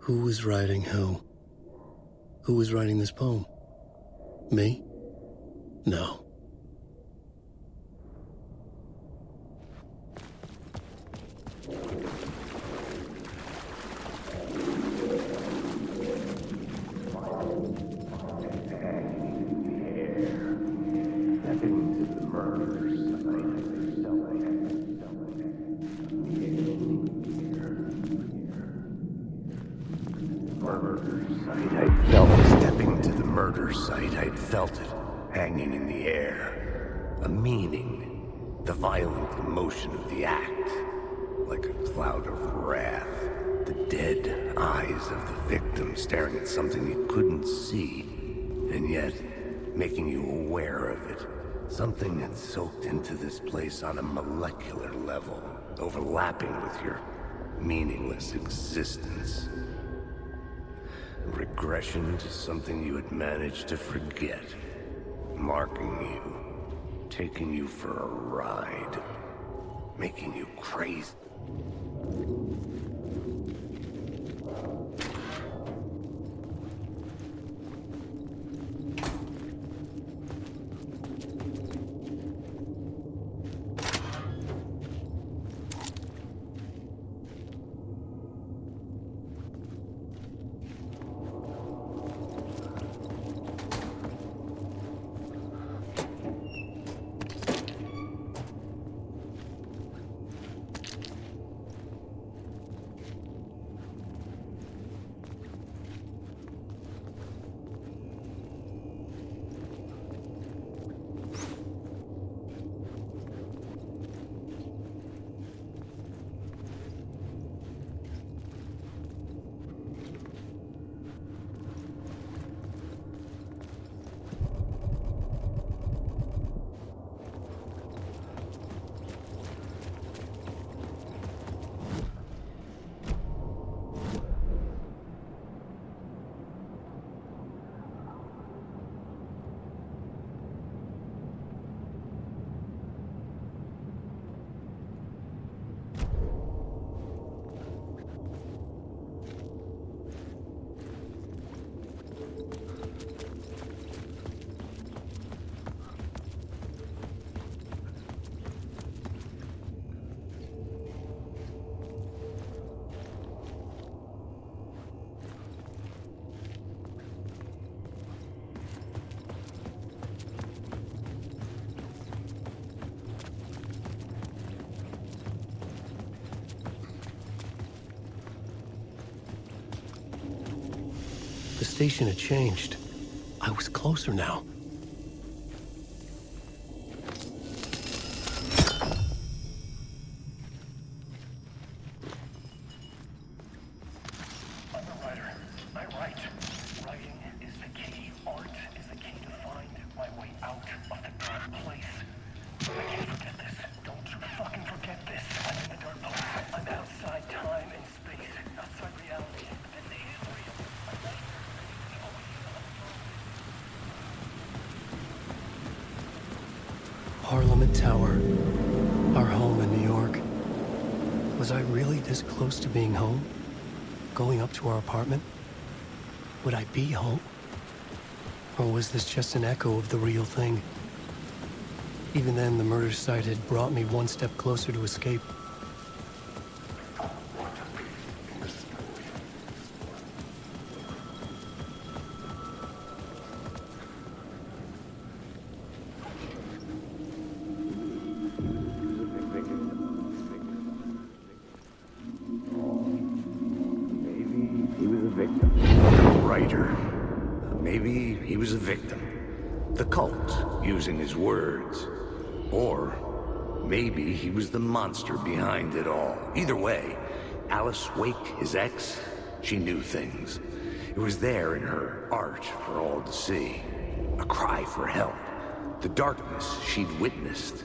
Who was writing who? Who was writing this poem? Me? No. Stepping to the murder site, I'd felt it, hanging in the air. A meaning, the violent emotion of the act, like a cloud of wrath. The dead eyes of the victim staring at something you couldn't see, and yet making you aware of it. Something that soaked into this place on a molecular level, overlapping with your meaningless existence. Regression to something you had managed to forget. Marking you. Taking you for a ride. Making you crazy. The station had changed. I was closer now. I'm a writer. I write. Writing is the key. Art is the key to find my way out of the dark place. I can't forget this. Don't you fucking forget this. I'm in the dark place. I'm outside time and space. Outside reality. But this is real. I'm right. Parliament Tower. Our home in New York. Was I really this close to being home? Going up to our apartment? Would I be home? Or was this just an echo of the real thing? Even then, the murder site had brought me one step closer to escape. Maybe he was a victim. The cult, using his words. Or maybe he was the monster behind it all. Either way, Alice Wake, his ex, she knew things. It was there in her art for all to see. A cry for help. The darkness she'd witnessed.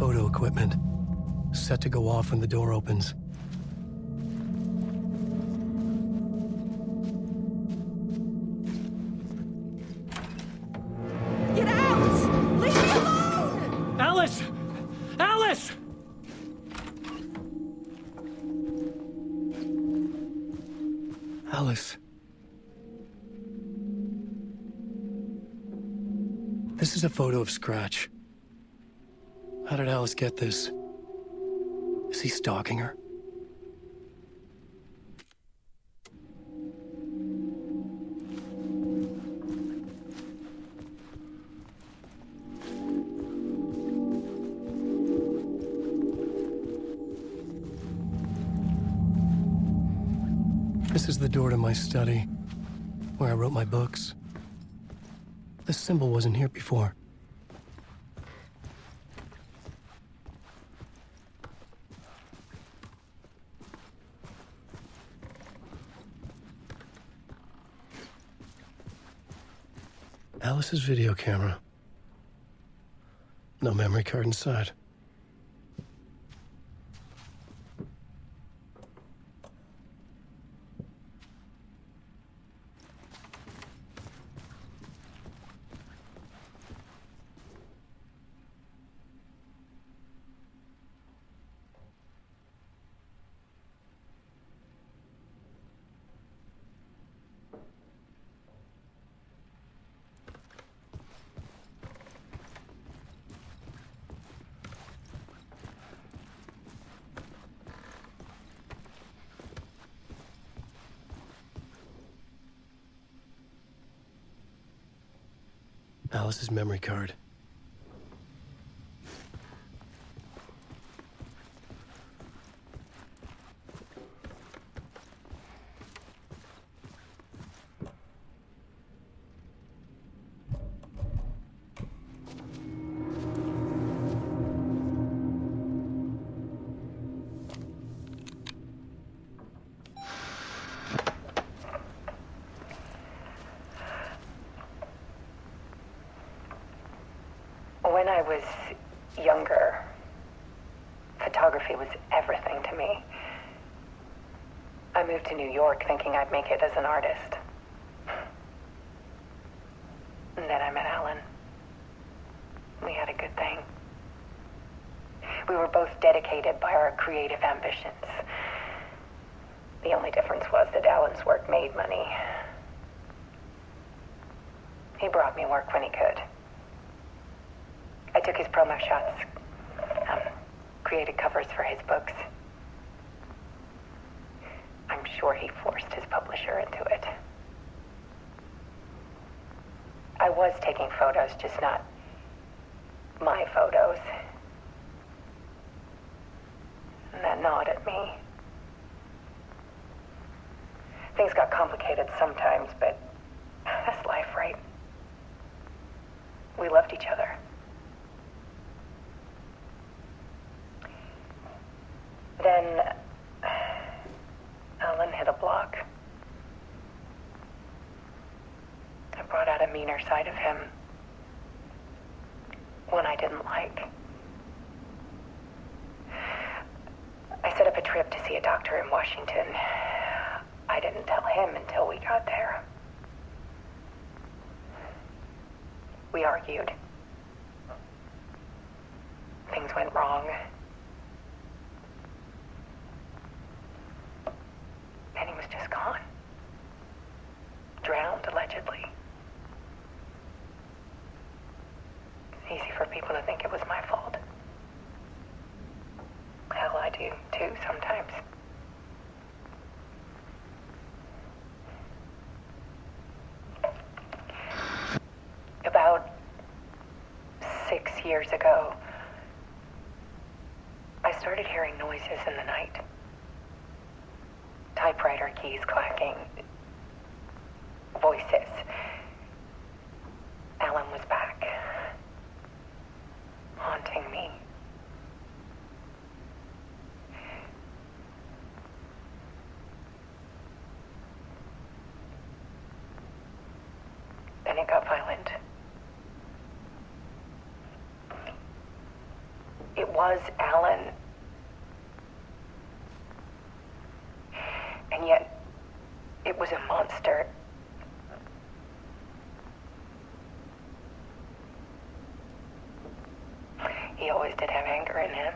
photo equipment, set to go off when the door opens. Get out! Leave me alone! Alice! Alice! Alice. This is a photo of Scratch. How did Alice get this? Is he stalking her? This is the door to my study, where I wrote my books. This symbol wasn't here before. Alice's video camera. No memory card inside. Alice's memory card. When I was younger, photography was everything to me. I moved to New York thinking I'd make it as an artist. And then I met Alan. We had a good thing. We were both dedicated by our creative ambitions. The only difference was that Alan's work made money. He brought me work when he could. I took his promo shots, created covers for his books. I'm sure he forced his publisher into it. I was taking photos, just not my photos. And that gnawed at me. Things got complicated sometimes, but that's life, right? We loved each other. Then Alan hit a block. I brought out a meaner side of him. One I didn't like. I set up a trip to see a doctor in Washington. I didn't tell him until we got there. We argued. Things went wrong. And he was just gone. Drowned, allegedly. It's easy for people to think it was my fault. Hell, I do too sometimes. About 6 years ago, I started hearing noises in the night. Typewriter keys clacking. Voices. Alan was back. Haunting me. Then it got violent. It was Alan. And yet, it was a monster. He always did have anger in him.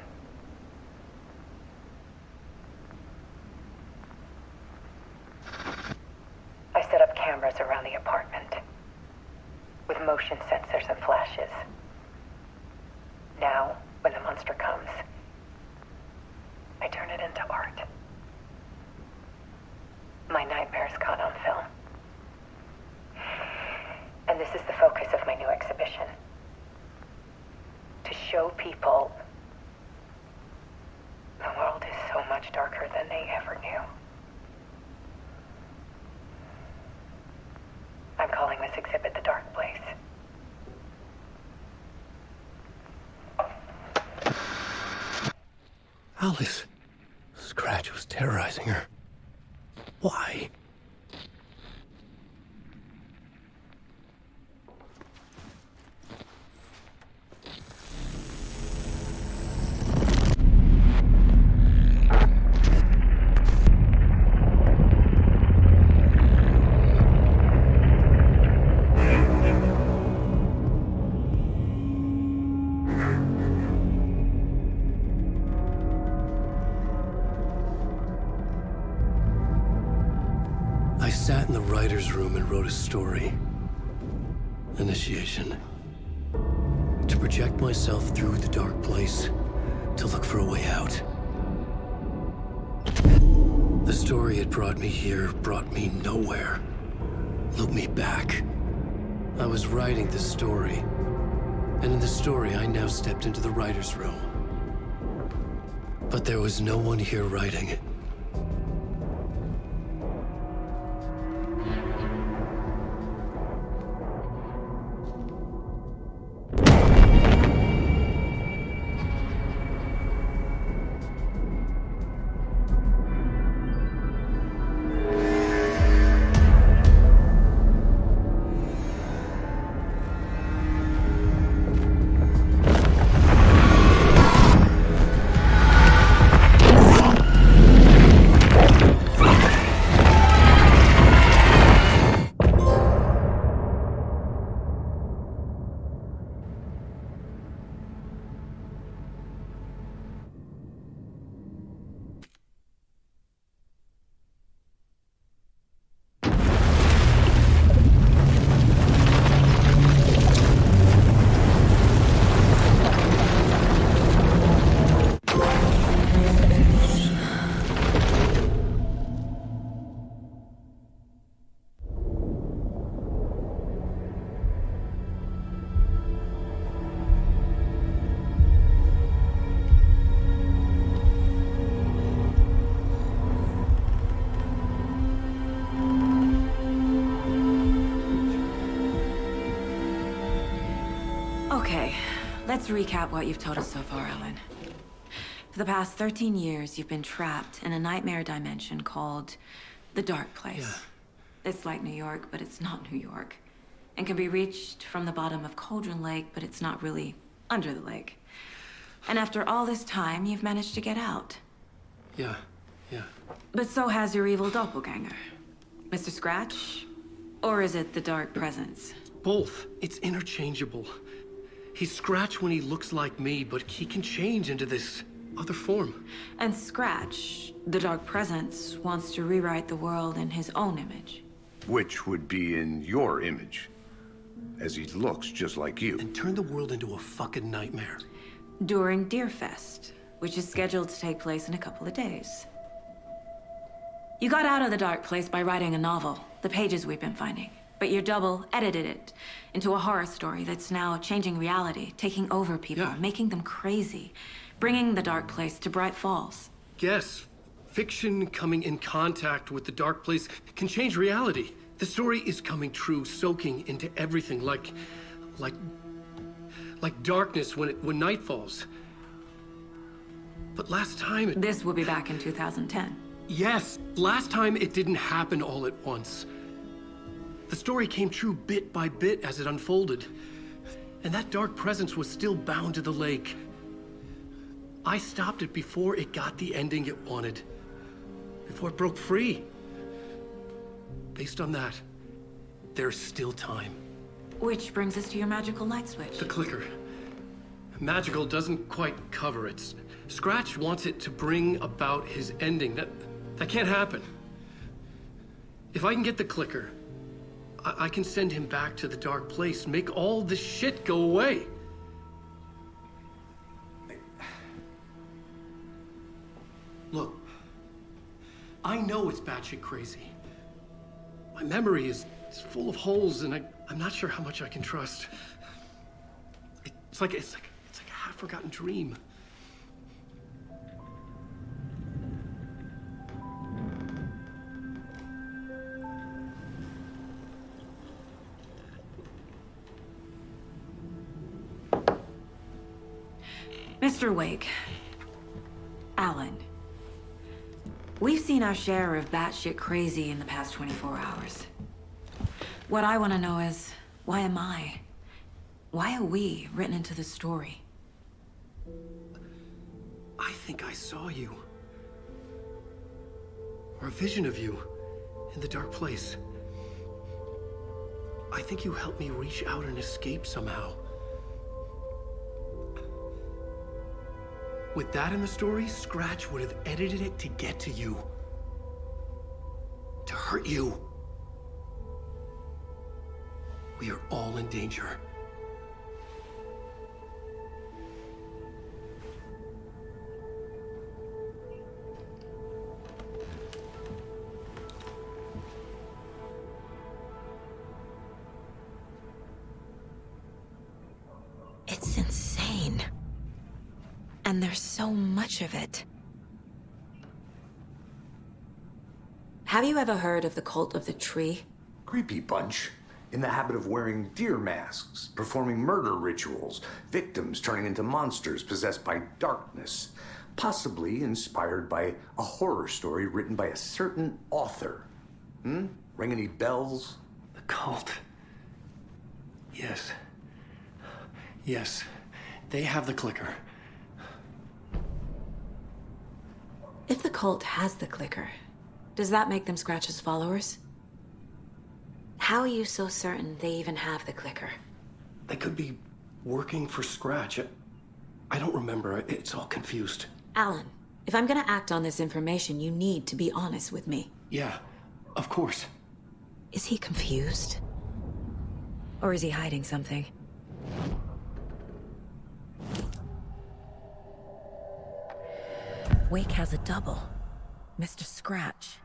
I set up cameras around the apartment with motion sensors and flashes. Now, when the monster comes, I turn it into art. My nightmares caught on film. And this is the focus of my new exhibition. To show people the world is so much darker than they ever knew. I'm calling this exhibit The Dark Place. Alice. Scratch was terrorizing her. Why? I sat in the writer's room and wrote a story. Initiation. To project myself through the dark place, to look for a way out. The story had brought me here, brought me nowhere. Looked me back. I was writing the story. And in the story, I now stepped into the writer's room. But there was no one here writing it. Okay, let's recap what you've told us so far, Ellen. For the past 13 years, you've been trapped in a nightmare dimension called the Dark Place. Yeah. It's like New York, but it's not New York. And can be reached from the bottom of Cauldron Lake, but it's not really under the lake. And after all this time, you've managed to get out. Yeah. But so has your evil doppelganger. Mr. Scratch? Or is it the Dark Presence? Both. It's interchangeable. He's Scratch when he looks like me, but he can change into this other form. And Scratch, the Dark Presence, wants to rewrite the world in his own image. Which would be in your image, as he looks just like you. And turn the world into a fucking nightmare. During Deerfest, which is scheduled to take place in a couple of days. You got out of the Dark Place by writing a novel, the pages we've been finding. But your double edited it into a horror story that's now changing reality, taking over people, making them crazy, bringing the Dark Place to Bright Falls. Yes, fiction coming in contact with the dark place can change reality. The story is coming true, soaking into everything like darkness when night falls. But last time This will be back in 2010. Yes, last time it didn't happen all at once. The story came true bit by bit as it unfolded. And that dark presence was still bound to the lake. I stopped it before it got the ending it wanted. Before it broke free. Based on that, there's still time. Which brings us to your magical light switch. The clicker. Magical doesn't quite cover it. Scratch wants it to bring about his ending. That can't happen. If I can get the clicker, I can send him back to the dark place, make all this shit go away. Look, I know it's batshit crazy. My memory is full of holes, and I'm not sure how much I can trust. It's like a half-forgotten dream. Mr. Wake. Alan. We've seen our share of batshit crazy in the past 24 hours. What I want to know is, why am I? Why are we written into the story? I think I saw you. Or a vision of you in the dark place. I think you helped me reach out and escape somehow. With that in the story, Scratch would have edited it to get to you. To hurt you. We are all in danger. It's insane. And there's so much of it. Have you ever heard of the cult of the tree? Creepy bunch. In the habit of wearing deer masks, performing murder rituals, victims turning into monsters possessed by darkness, possibly inspired by a horror story written by a certain author. Ring any bells? The cult. Yes. Yes. They have the clicker. If the cult has the clicker, does that make them Scratch's followers? How are you so certain they even have the clicker? They could be working for Scratch. I don't remember. It's all confused. Alan, if I'm gonna act on this information, you need to be honest with me. Yeah, of course. Is he confused? Or is he hiding something? Wake has a double. Mr. Scratch.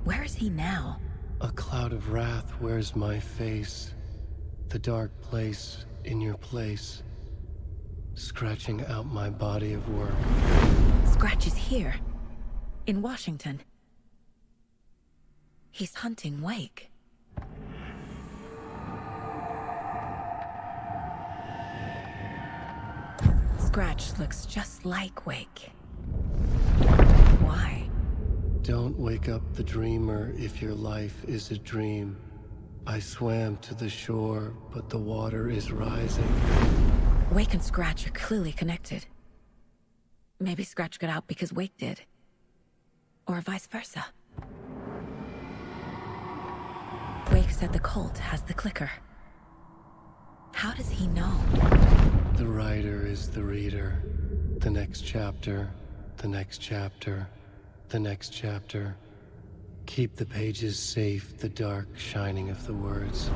Where is he now? A cloud of wrath wears my face. The dark place in your place. Scratching out my body of work. Scratch is here. In Washington. He's hunting Wake. Scratch looks just like Wake. Why? Don't wake up the dreamer if your life is a dream. I swam to the shore, but the water is rising. Wake and Scratch are clearly connected. Maybe Scratch got out because Wake did. Or vice versa. Wake said the cult has the clicker. How does he know? The writer is the reader. The next chapter, the next chapter, the next chapter. Keep the pages safe, the dark shining of the words.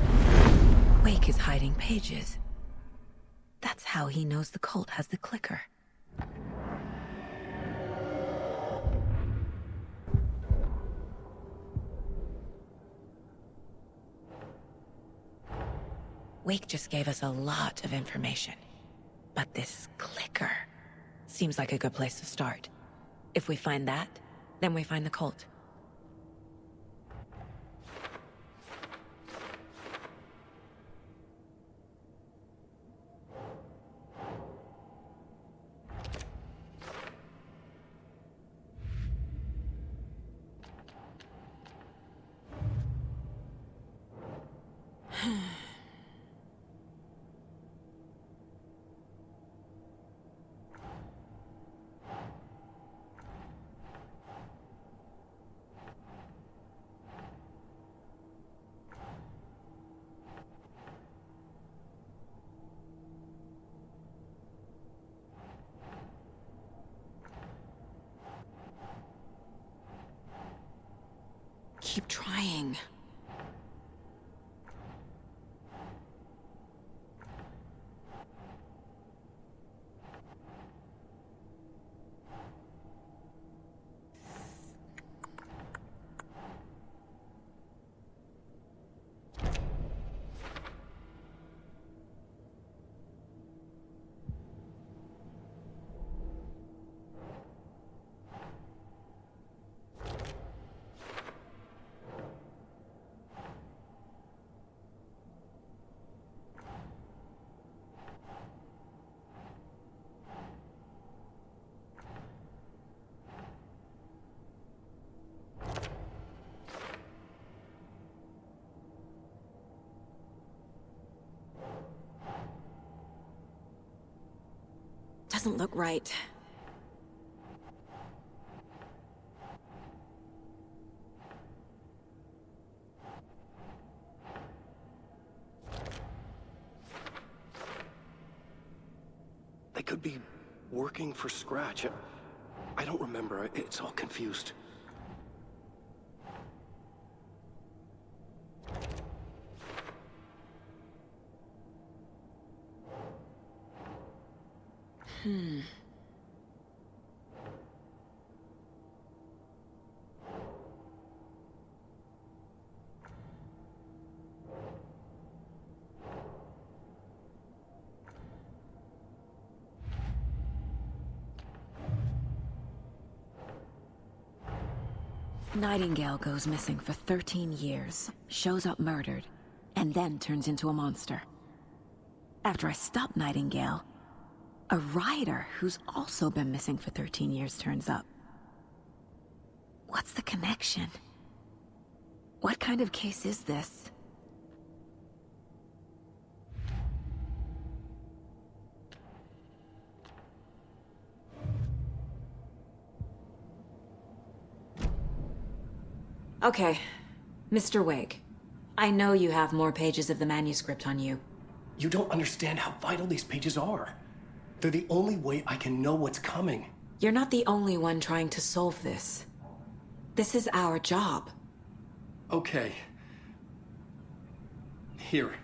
Wake is hiding pages. That's how he knows the cult has the clicker. Wake just gave us a lot of information. But this clicker seems like a good place to start. If we find that, then we find the cult. Keep trying. Doesn't look right. They could be working for Scratch. I don't remember. It's all confused. Nightingale goes missing for 13 years, shows up murdered, and then turns into a monster. After I stop Nightingale, a writer who's also been missing for 13 years turns up. What's the connection? What kind of case is this? Okay, Mr. Wake. I know you have more pages of the manuscript on you. You don't understand how vital these pages are. They're the only way I can know what's coming. You're not the only one trying to solve this. This is our job. Okay. Here.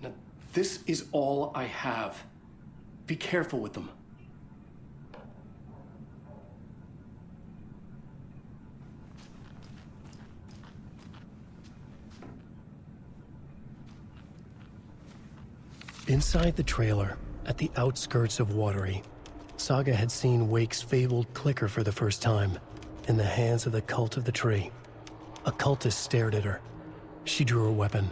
Now, this is all I have. Be careful with them. Inside the trailer, at the outskirts of Watery, Saga had seen Wake's fabled clicker for the first time, in the hands of the Cult of the Tree. A cultist stared at her. She drew her weapon.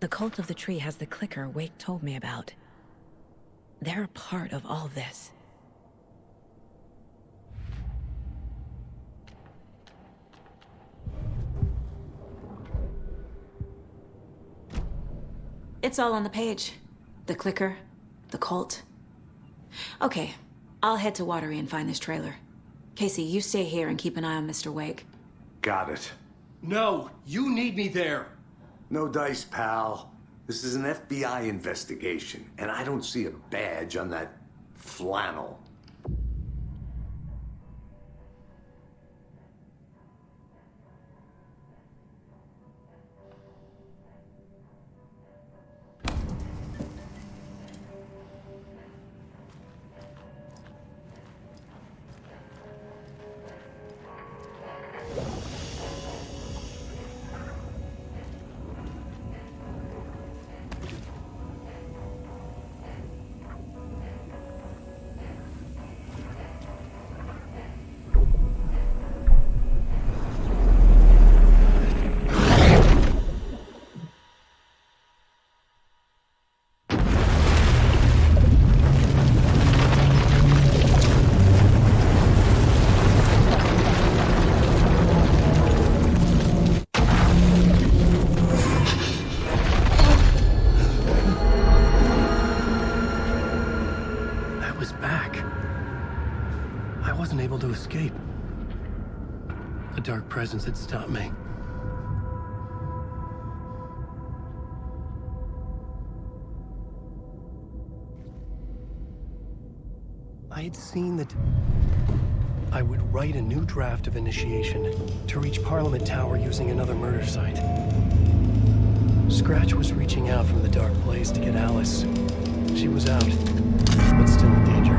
The Cult of the Tree has the clicker Wake told me about. They're a part of all this. It's all on the page. The clicker, the cult. Okay, I'll head to Watery and find this trailer. Casey, you stay here and keep an eye on Mr. Wake. Got it. No, you need me there. No dice, pal. This is an FBI investigation, and I don't see a badge on that flannel. escape. A dark presence had stopped me. I had seen that I would write a new draft of initiation to reach Parliament Tower using another murder site. Scratch was reaching out from the dark place to get Alice. She was out, but still in danger.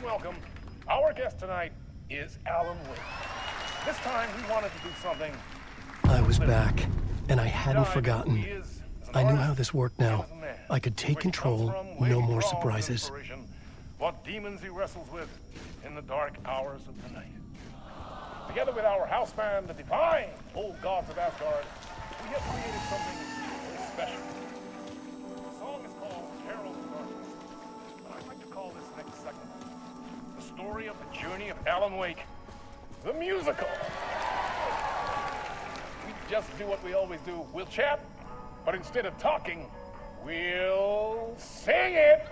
Welcome. Our guest tonight is Alan Wake. This time we wanted to do something. I was back, and I hadn't forgotten. I knew how this worked now. I could take control, no more surprises. What demons he wrestles with in the dark hours of the night. Together with our house band, the divine old gods of Asgard, we have created something very special. The song is called Herald of Darkness, but I'd like to call this next segment the story of the journey of Alan Wake, the musical. We just do what we always do. We'll chat, but instead of talking, we'll sing it.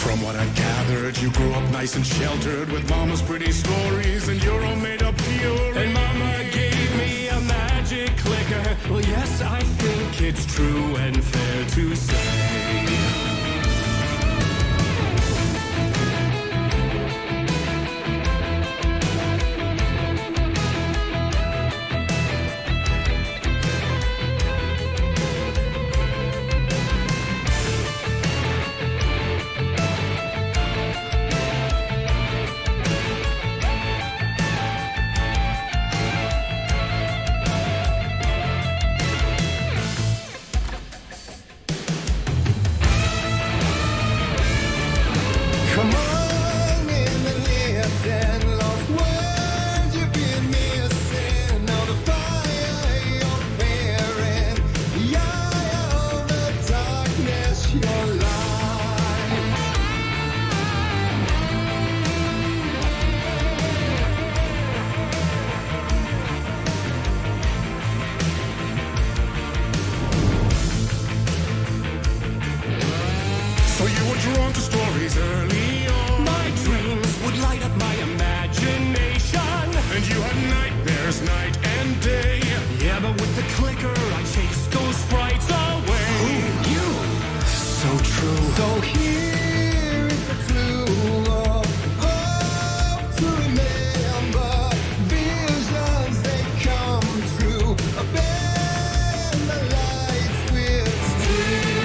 From what I've gathered, you grew up nice and sheltered with mama's pretty stories and your own made-up fury. And mama gave me a magic clicker. Well, yes, I think it's true and fair to say. Come on in and listen, lost words you've been missing. Now the fire you're bearing, the eye of the darkness, your light. So you were drawn to stories early on. My dreams would light up my imagination. And you had nightmares night and day. Yeah, but with the clicker, I chased those frights away. Who knew? So true. So here is a clue of hope to remember. Visions, they come true. Bend the lights with steel.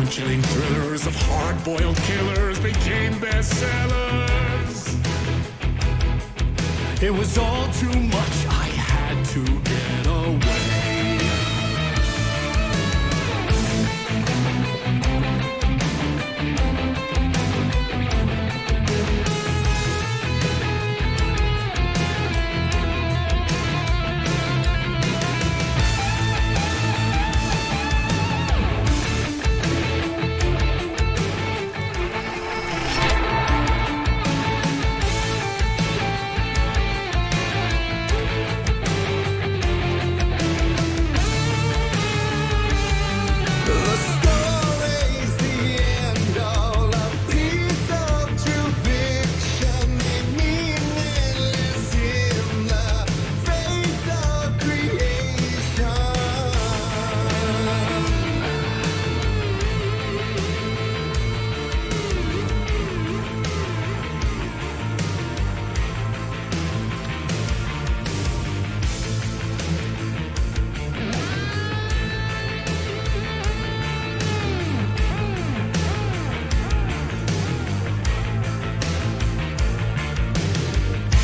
Chilling thrillers of hard-boiled killers became bestsellers. It was all too much, I had to get away.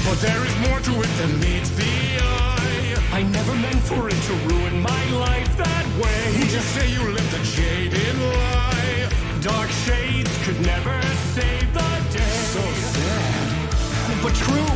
But there is more to it than meets the eye. I never meant for it to ruin my life that way. You just say you lived a jaded lie. Dark shades could never save the day. So sad, but true.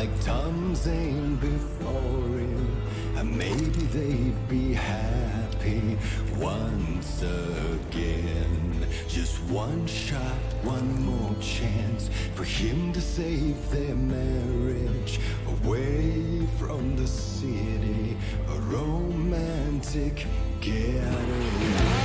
like Tom Zane before him, and maybe they'd be happy once again. Just one shot, one more chance for him to save their marriage. Away from the city, a romantic getaway.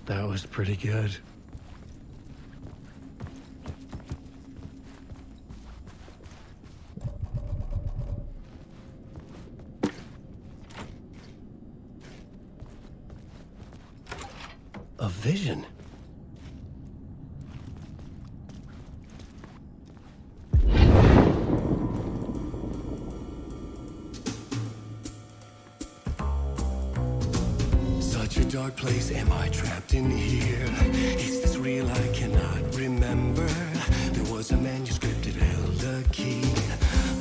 That was pretty good. A vision. Such a dark place, am I trapped in here? Is this real? I cannot remember. There was a manuscript, it held a key.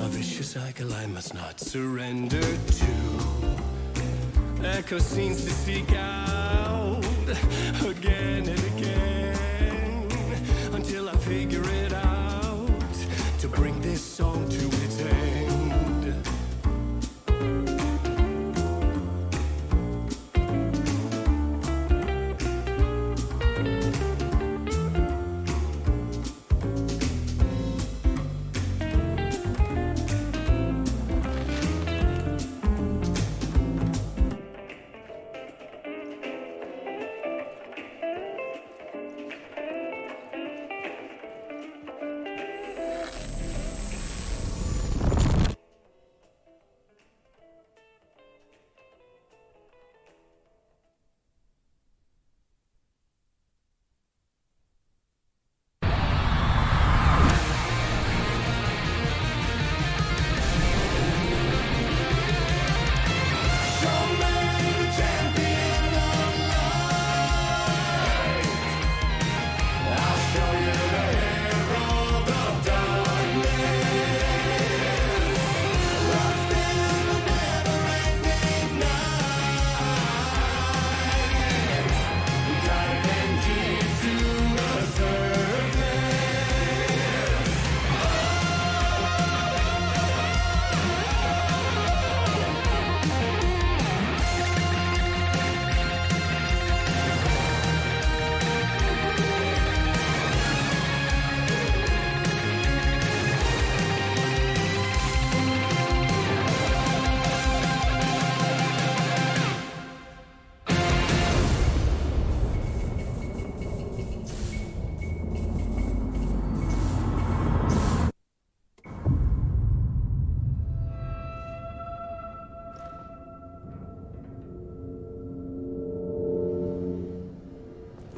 A vicious cycle I must not surrender to. Echo scenes to seek out again and again until I figure it out to bring this song to its end.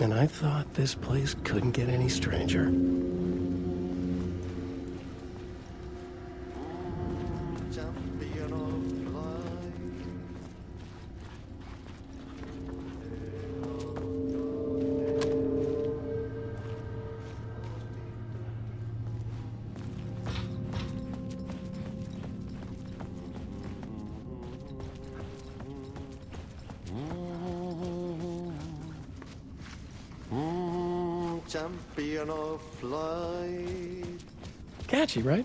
And I thought this place couldn't get any stranger. Champion of light. Catchy, right?